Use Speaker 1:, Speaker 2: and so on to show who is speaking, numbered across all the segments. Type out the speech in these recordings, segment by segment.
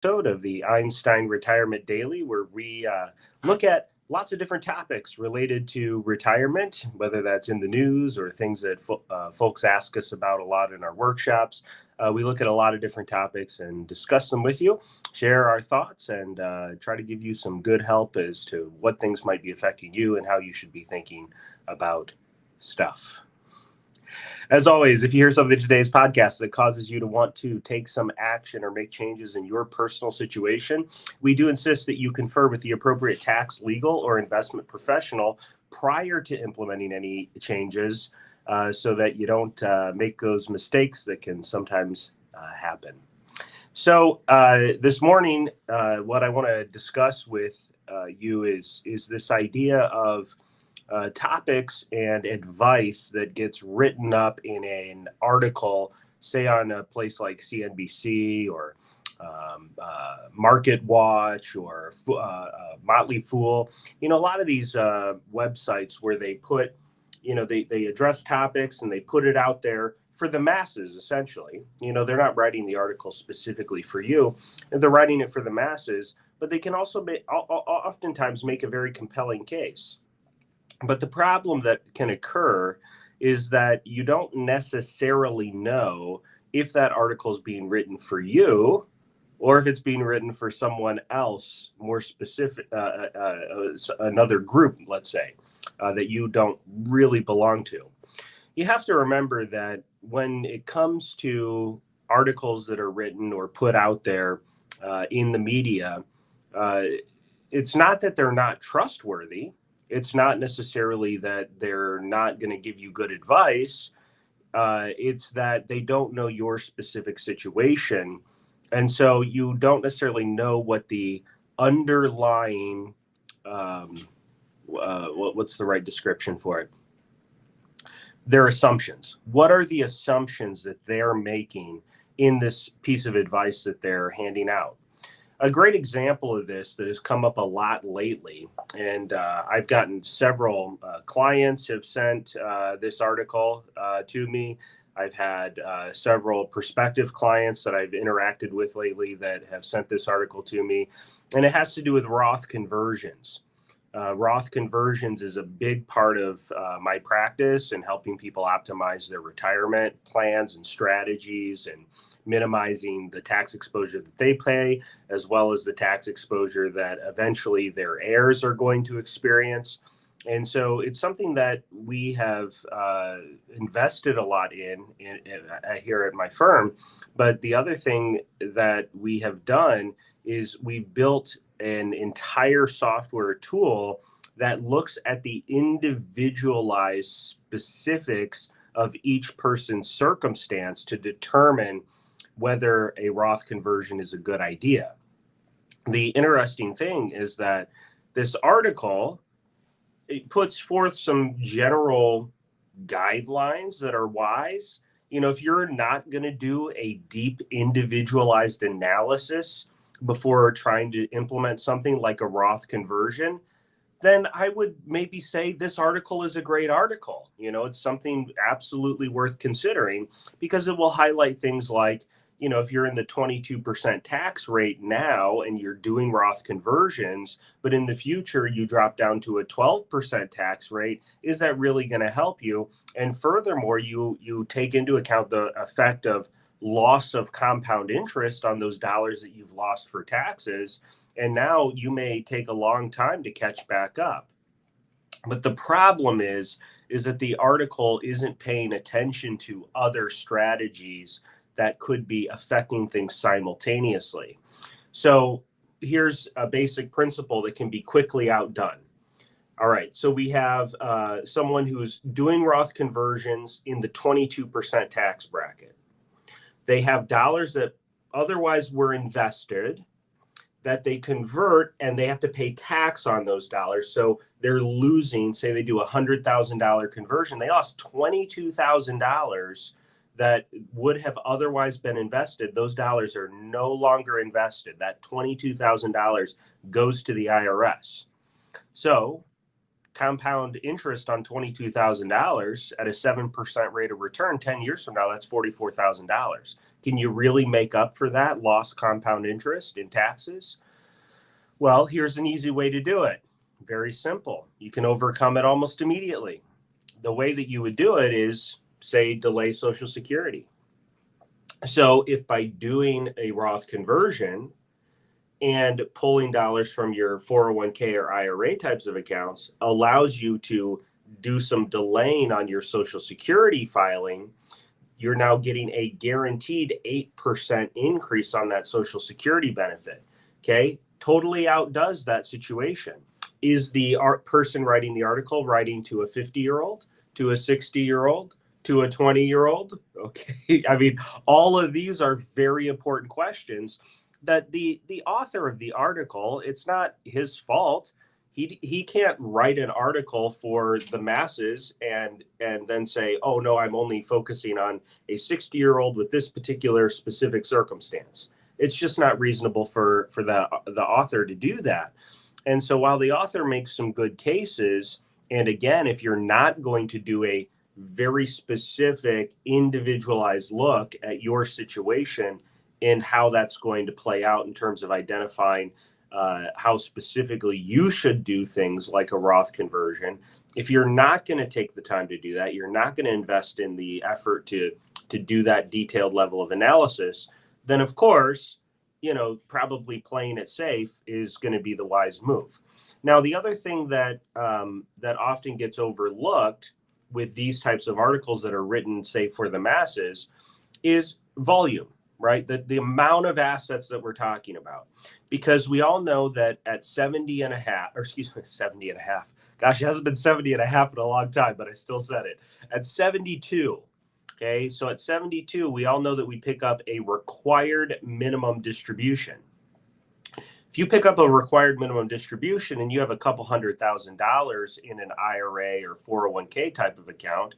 Speaker 1: Episode of the Einstein Retirement Daily, where we look at lots of different topics related to retirement, whether that's in the news or things that folks ask us about a lot in our workshops. We look at a lot of different topics and discuss them with you, share our thoughts, and try to give you some good help as to what things might be affecting you and how you should be thinking about stuff. As always, if you hear something in today's podcast that causes you to want to take some action or make changes in your personal situation, we do insist that you confer with the appropriate tax, legal, or investment professional prior to implementing any changes so that you don't make those mistakes that can sometimes happen. So this morning, what I want to discuss with you is this idea of topics and advice that gets written up in an article, say on a place like CNBC or Market Watch or Motley Fool. A lot of these websites where they put, they address topics and they put it out there for the masses, essentially. They're not writing the article specifically for you, and they're writing it for the masses, but they can also oftentimes make a very compelling case. But the problem that can occur is that you don't necessarily know if that article is being written for you or if it's being written for someone else, more specific, another group, let's say, that you don't really belong to. You have to remember that when it comes to articles that are written or put out there in the media, it's not that they're not trustworthy. It's not necessarily that they're not going to give you good advice. It's that they don't know your specific situation. And so you don't necessarily know what the underlying, what's the right description for it? Their assumptions. What are the assumptions that they're making in this piece of advice that they're handing out? A great example of this that has come up a lot lately, and I've gotten several clients have sent this article to me. I've had several prospective clients that I've interacted with lately that have sent this article to me, and it has to do with Roth conversions. Roth conversions is a big part of my practice and helping people optimize their retirement plans and strategies and minimizing the tax exposure that they pay, as well as the tax exposure that eventually their heirs are going to experience. And so it's something that we have invested a lot in here at my firm. But the other thing that we have done is we've built an entire software tool that looks at the individualized specifics of each person's circumstance to determine whether a Roth conversion is a good idea. The interesting thing is that this article, it puts forth some general guidelines that are wise. If you're not going to do a deep individualized analysis before trying to implement something like a Roth conversion, then I would maybe say this article is a great article. It's something absolutely worth considering because it will highlight things like, if you're in the 22% tax rate now and you're doing Roth conversions, but in the future you drop down to a 12% tax rate, is that really going to help you? And furthermore, you take into account the effect of loss of compound interest on those dollars that you've lost for taxes. And now you may take a long time to catch back up. But the problem is that the article isn't paying attention to other strategies that could be affecting things simultaneously. So here's a basic principle that can be quickly outdone. All right, so we have someone who's doing Roth conversions in the 22% tax bracket. They have dollars that otherwise were invested that they convert and they have to pay tax on those dollars. So they're losing, say they do a $100,000 conversion, they lost $22,000 that would have otherwise been invested. Those dollars are no longer invested. That $22,000 goes to the IRS. So compound interest on $22,000 at a 7% rate of return 10 years from now, that's $44,000. Can you really make up for that lost compound interest in taxes? Well, here's an easy way to do it. Very simple. You can overcome it almost immediately. The way that you would do it is, say, delay Social Security. So if by doing a Roth conversion and pulling dollars from your 401k or IRA types of accounts allows you to do some delaying on your Social Security filing, you're now getting a guaranteed 8% increase on that Social Security benefit. Okay, totally outdoes that situation. Is the person writing the article writing to a 50-year-old, to a 60-year-old, to a 20-year-old? Okay, I mean, all of these are very important questions that the author of the article, it's not his fault. He can't write an article for the masses and then say, oh no, I'm only focusing on a 60-year-old with this particular specific circumstance. It's just not reasonable for the author to do that. And so while the author makes some good cases, and again, if you're not going to do a very specific individualized look at your situation and how that's going to play out in terms of identifying how specifically you should do things like a Roth conversion. If you're not going to take the time to do that, you're not going to invest in the effort to do that detailed level of analysis, then of course, probably playing it safe is going to be the wise move. Now, the other thing that often gets overlooked with these types of articles that are written, say, for the masses, is volume, right? The amount of assets that we're talking about. Because we all know that at 70 and a half, gosh, it hasn't been 70 and a half in a long time, but I still said it. At 72, okay, so at 72, we all know that we pick up a required minimum distribution. If you pick up a required minimum distribution and you have a couple $100,000 in an IRA or 401k type of account,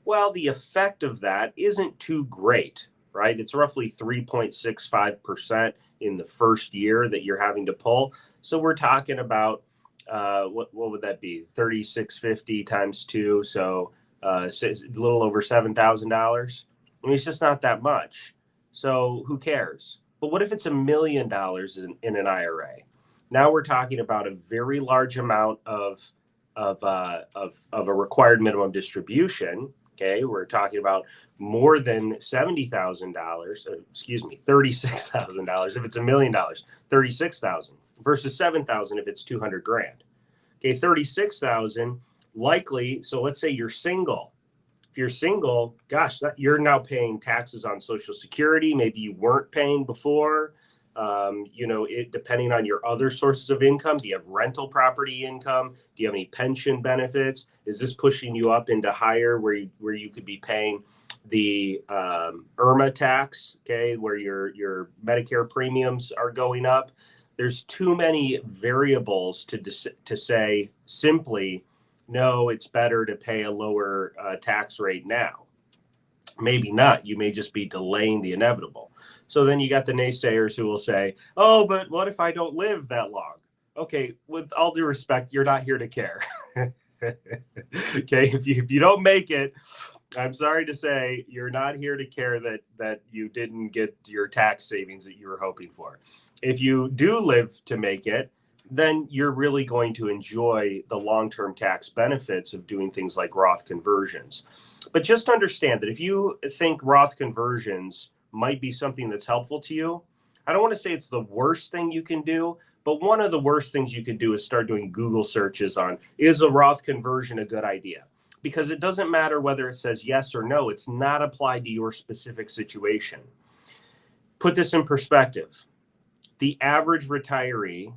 Speaker 1: well, the effect of that isn't too great, right? It's roughly 3.65% in the first year that you're having to pull. So we're talking about, what would that be? 3,650 times 2. So a little over $7,000. I mean, it's just not that much. So who cares? But what if it's $1 million in an IRA? Now we're talking about a very large amount of a required minimum distribution. Okay, we're talking about more than $70,000. Excuse me, $36,000 if it's $1 million. $36,000 versus $7,000 if it's $200,000. Okay, $36,000 likely. So let's say you're single. If you're single, gosh, you're now paying taxes on Social Security. Maybe you weren't paying before. Depending on your other sources of income. Do you have rental property income? Do you have any pension benefits? Is this pushing you up into higher where you could be paying the IRMA tax? Okay, where your Medicare premiums are going up. There's too many variables to say simply, no, it's better to pay a lower tax rate now. Maybe not. You may just be delaying the inevitable. So then you got the naysayers who will say, oh, but what if I don't live that long? Okay, with all due respect, you're not here to care. Okay, if you don't make it, I'm sorry to say, you're not here to care that you didn't get your tax savings that you were hoping for. If you do live to make it, then you're really going to enjoy the long-term tax benefits of doing things like Roth conversions. But just understand that if you think Roth conversions might be something that's helpful to you, I don't want to say it's the worst thing you can do, but one of the worst things you could do is start doing Google searches on, is a Roth conversion a good idea? Because it doesn't matter whether it says yes or no, it's not applied to your specific situation. Put this in perspective. The average retiree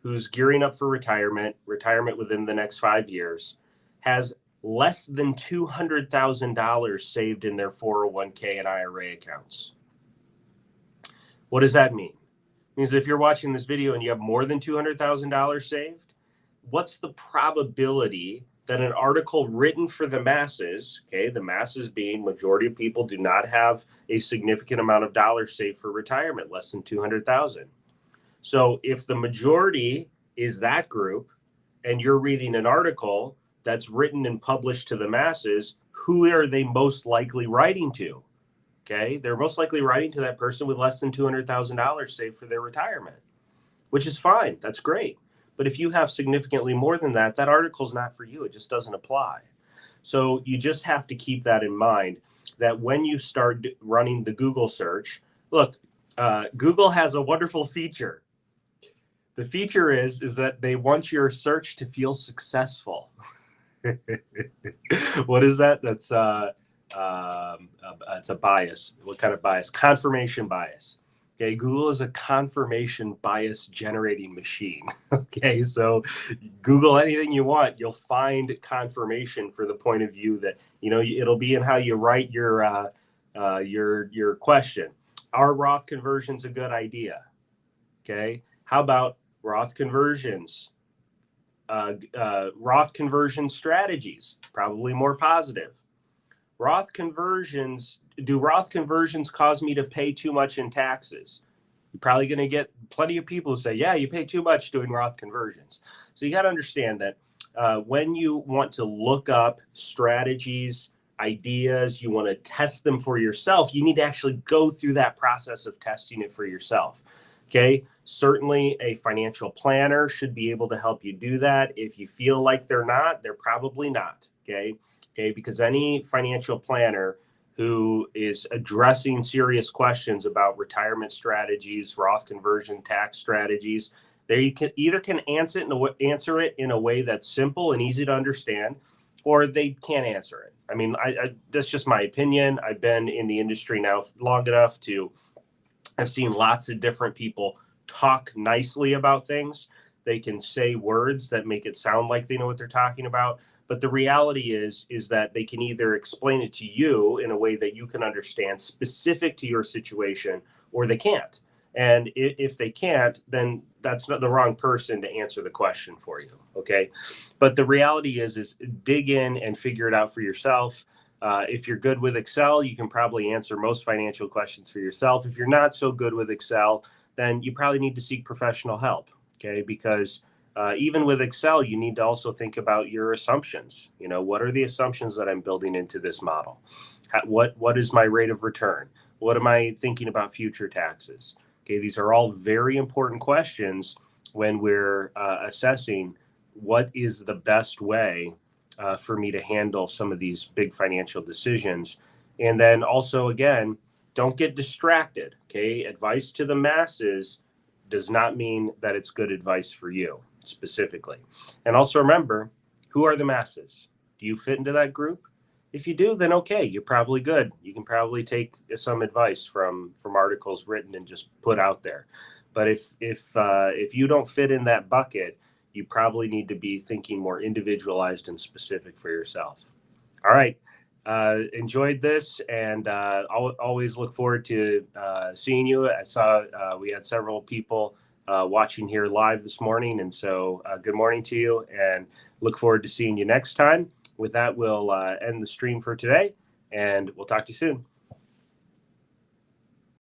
Speaker 1: who's gearing up for retirement within the next 5 years, has less than $200,000 saved in their 401k and IRA accounts. What does that mean? It means if you're watching this video and you have more than $200,000 saved, what's the probability that an article written for the masses, okay, the masses being majority of people do not have a significant amount of dollars saved for retirement, less than $200,000. So if the majority is that group and you're reading an article that's written and published to the masses, who are they most likely writing to? Okay, they're most likely writing to that person with less than $200,000 saved for their retirement, which is fine. That's great. But if you have significantly more than that, that article's not for you. It just doesn't apply. So you just have to keep that in mind, that when you start running the Google search, look, Google has a wonderful feature. The feature is that they want your search to feel successful. What is that? That's it's a bias. What kind of bias? Confirmation bias. Okay, Google is a confirmation bias generating machine. Okay, so Google anything you want, you'll find confirmation for the point of view that, you know, it'll be in how you write your question. Are Roth conversions a good idea? Okay, how about Roth conversions? Roth conversion strategies, probably more positive. Roth conversions, do Roth conversions cause me to pay too much in taxes? You're probably going to get plenty of people who say, yeah, you pay too much doing Roth conversions. So you got to understand that when you want to look up strategies, ideas, you want to test them for yourself, you need to actually go through that process of testing it for yourself. Okay, certainly a financial planner should be able to help you do that. If you feel like they're not, they're probably not. Okay, because any financial planner who is addressing serious questions about retirement strategies, Roth conversion, tax strategies, they can either answer it in a way that's simple and easy to understand, or they can't answer it. I mean, that's just my opinion. I've been in the industry now long enough to have seen lots of different people talk nicely about things. They can say words that make it sound like they know what they're talking about. But the reality is that they can either explain it to you in a way that you can understand specific to your situation, or they can't. And if they can't, then that's not the wrong person to answer the question for you. Okay. But the reality is dig in and figure it out for yourself. If you're good with Excel, you can probably answer most financial questions for yourself. If you're not so good with Excel, then you probably need to seek professional help. Okay. Because even with Excel, you need to also think about your assumptions. You know, what are the assumptions that I'm building into this model? What is my rate of return? What am I thinking about future taxes? Okay, these are all very important questions when we're assessing what is the best way for me to handle some of these big financial decisions. And then also, again, don't get distracted. Okay, advice to the masses does not mean that it's good advice for you specifically. And also remember, who are the masses? Do you fit into that group? If you do, then okay, you're probably good. You can probably take some advice from articles written and just put out there. But if you don't fit in that bucket, you probably need to be thinking more individualized and specific for yourself. All right. Enjoyed this, and always look forward to seeing you. I saw we had several people watching here live this morning, and so good morning to you, and look forward to seeing you next time. With that, we'll end the stream for today, and we'll talk to you soon.